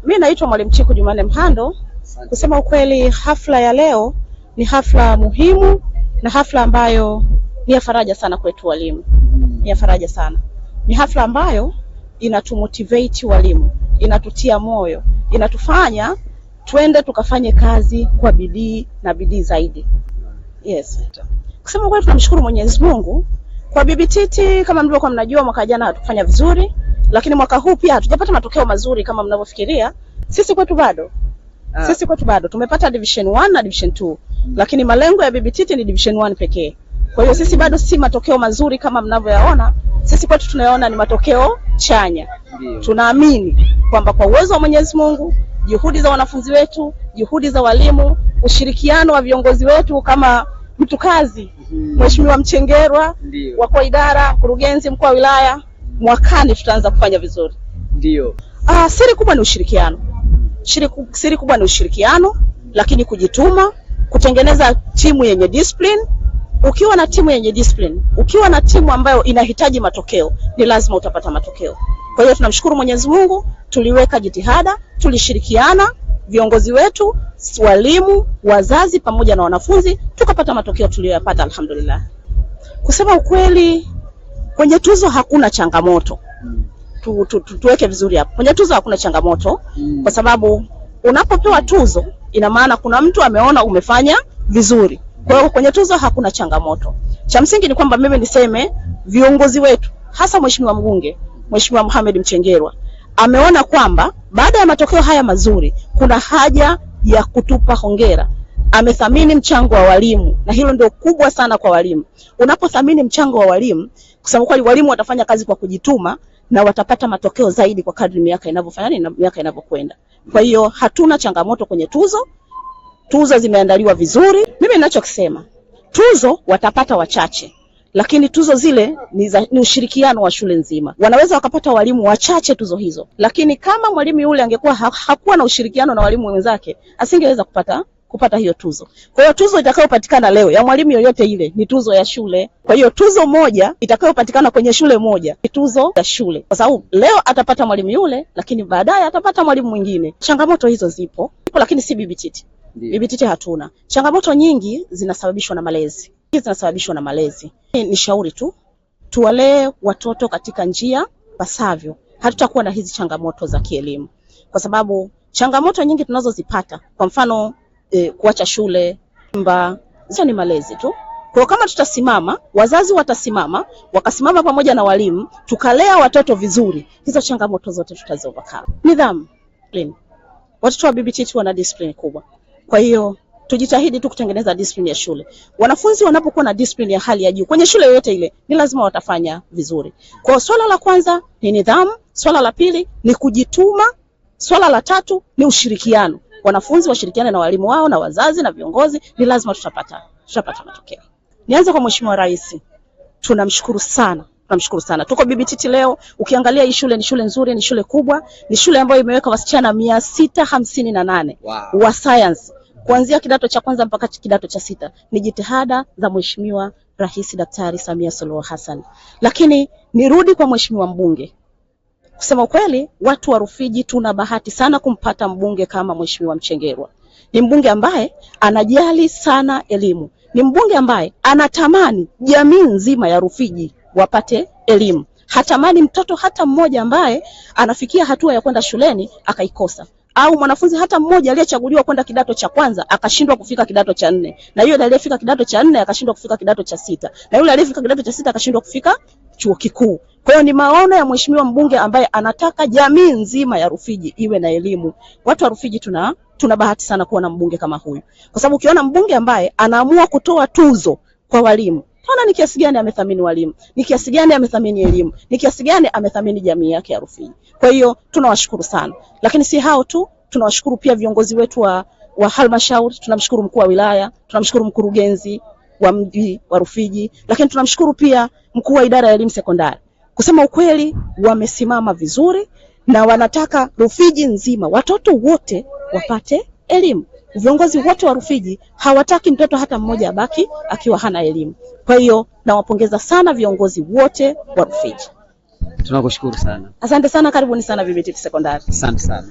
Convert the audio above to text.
Mimi naitwa Mwalimu Chiku Jumanne Mhando. Kusema ukweli, hafla ya leo ni hafla muhimu na hafla ambayo ni ya faraja sana kwetu walimu. Ni ya faraja sana. Ni hafla ambayo inatumotivate walimu, inatutia moyo, inatufanya tuende tukafanye kazi kwa bidii na bidii zaidi. Yes. Kusema ukweli, tunamshukuru Mwenyezi Mungu kwa Bibi Titi. Kama mlivyokuwa mnajua, mwaka jana hatukufanya vizuri, lakini mwaka huu pia hatujapata matokeo mazuri kama mnavyofikiria. Sisi kwetu bado tumepata division 1 na division 2, lakini malengo ya Bibi Titi ni division 1 pekee. Kwa hiyo sisi bado si matokeo mazuri kama mnavyoyaona. Sisi kwetu tunayaona ni matokeo chanya. Tunaamini kwamba kwa uwezo wa Mwenyezi Mungu, juhudi za wanafunzi wetu, juhudi za walimu, ushirikiano wa viongozi wetu kama mtu kazi, Mheshimiwa Mchengerwa, wakuu wa idara, mkurugenzi, mkuu wa wilaya, mwakani tutaanza kufanya vizuri. Ndio. Siri kubwa ni ushirikiano. Siri kubwa ni ushirikiano, lakini kujituma, kutengeneza timu yenye discipline. Ukiwa na timu yenye discipline, ukiwa na timu ambayo inahitaji matokeo, ni lazima utapata matokeo. Kwa hiyo tunamshukuru Mwenyezi Mungu, tuliweka jitihada, tulishirikiana, viongozi wetu, walimu, wazazi pamoja na wanafunzi, tukapata matokeo tuliyoyapata, alhamdulillah. Kusema ukweli, kwenye tuzo hakuna changamoto. Tuweke vizuri hapo. Kwenye tuzo hakuna changamoto, kwa sababu unapopewa tuzo ina maana kuna mtu ameona umefanya vizuri. Kwa hiyo kwenye tuzo hakuna changamoto. Cha msingi ni kwamba mimi niseme viongozi wetu, hasa Mheshimiwa Mbunge, Mheshimiwa Mohamed Mchengerwa, ameona kwamba baada ya matokeo haya mazuri kuna haja ya kutupa hongera. Amethamini mchango wa walimu, na hilo ndio kubwa sana kwa walimu. Unapothamini mchango wa walimu, kusema kweli walimu watafanya kazi kwa kujituma na watapata matokeo zaidi kwa kadri miaka inavyofanya na miaka inavyokwenda. Kwa hiyo hatuna changamoto kwenye tuzo. Tuzo zimeandaliwa vizuri. Mimi ninachokisema, tuzo watapata wachache, lakini tuzo zile ni ushirikiano wa shule nzima. Wanaweza wakapata walimu wachache tuzo hizo, lakini kama mwalimu yule angekuwa hakuwa na ushirikiano na walimu wenzake, asingeweza kupata hiyo tuzo. Kwa hiyo tuzo itakayopatikana leo ya mwalimu yoyote ile ni tuzo ya shule. Kwa hiyo tuzo moja itakayopatikana kwenye shule moja ni tuzo ya shule, kwa sababu leo atapata mwalimu yule, lakini baadaye atapata mwalimu mwingine. Changamoto hizo zipo, lakini si Bibi Titi. Bibi Titi hatuna. Changamoto nyingi zinasababishwa na malezi. Ni shauri tu, tuwalee watoto katika njia pasavyo. Hatutakuwa na hizi changamoto za kielimu. Kwa sababu changamoto nyingi tunazozipata, kwa mfano kuacha shule, hizo ni malezi tu. Kwa kama tutasimama, wazazi watasimama, wakasimama pamoja na walimu, tukalea watoto vizuri, hizo changamoto zote tutaziovercome. Nidhamu. Watoto wa Bibi Titi wana discipline kubwa. Kwa hiyo tujitahidi tu kutengeneza discipline ya shule. Wanafunzi wanapokuwa na discipline ya hali ya juu kwenye shule yote ile, ni lazima watafanya vizuri. Kwa swala la kwanza ni nidhamu, swala la pili ni kujituma, swala la tatu ni ushirikiano. Wanafunzi washirikiane na walimu wao na wazazi na viongozi, ni lazima tutapata matokeo. Nianze kwa Mheshimiwa Rais. Tunamshukuru sana. Tuko Bibi Titi leo, ukiangalia hii shule ni shule nzuri, ni shule kubwa, ni shule ambayo imeweka wasichana 658 wa science kuanzia kidato cha kwanza mpaka kidato cha 6. Ni jitihada za Mheshimiwa Rais Daktari Samia Suluhu Hassan. Lakini nirudi kwa Mheshimiwa Mbunge. Kusema ukweli, watu wa Rufiji tuna bahati sana kumpata mbunge kama Mheshimiwa Mchengerwa. Ni mbunge ambaye anajali sana elimu. Ni mbunge ambaye anatamani jamii nzima ya Rufiji wapate elimu. Hatamani mtoto hata mmoja ambaye anafikia hatua ya kwenda shuleni akaikosa, au mwanafunzi hata mmoja aliyechaguliwa kwenda kidato cha kwanza akashindwa kufika kidato cha 4, na yule aliyefika kidato cha 4 akashindwa kufika kidato cha 6, na yule aliyefika kidato cha 6 akashindwa kufika chuo kikuu. Kwa hiyo ni maono ya Mheshimiwa Mbunge ambaye anataka jamii nzima ya Rufiji iwe na elimu. Watu wa Rufiji tuna bahati sana kuwa na mbunge kama huyu, kwa sababu ukiona mbunge ambaye anaamua kutoa tuzo kwa walimu, tunaona ni kiasi gani amethamini walimu, ni kiasi gani amethamini elimu, ni kiasi gani amethamini jamii yake ya Rufiji. Kwa hiyo tunawashukuru sana. Lakini si hao tu, tunawashukuru pia viongozi wetu wa halmashauri. Tunamshukuru mkuu wa wilaya, tunamshukuru mkurugenzi wa mji wa Rufiji, lakini tunamshukuru pia mkuu wa idara ya elimu sekondari. Kusema ukweli, wamesimama vizuri na wanataka Rufiji nzima watoto wote wapate elimu. Viongozi wote wa Rufiji hawataki mtoto hata mmoja abaki akiwa hana elimu. Kwa hiyo nawapongeza sana viongozi wote wa Rufiji. Tunakushukuru sana. Asante sana, karibuni sana Bibi Titi Sekondari. Asante sana.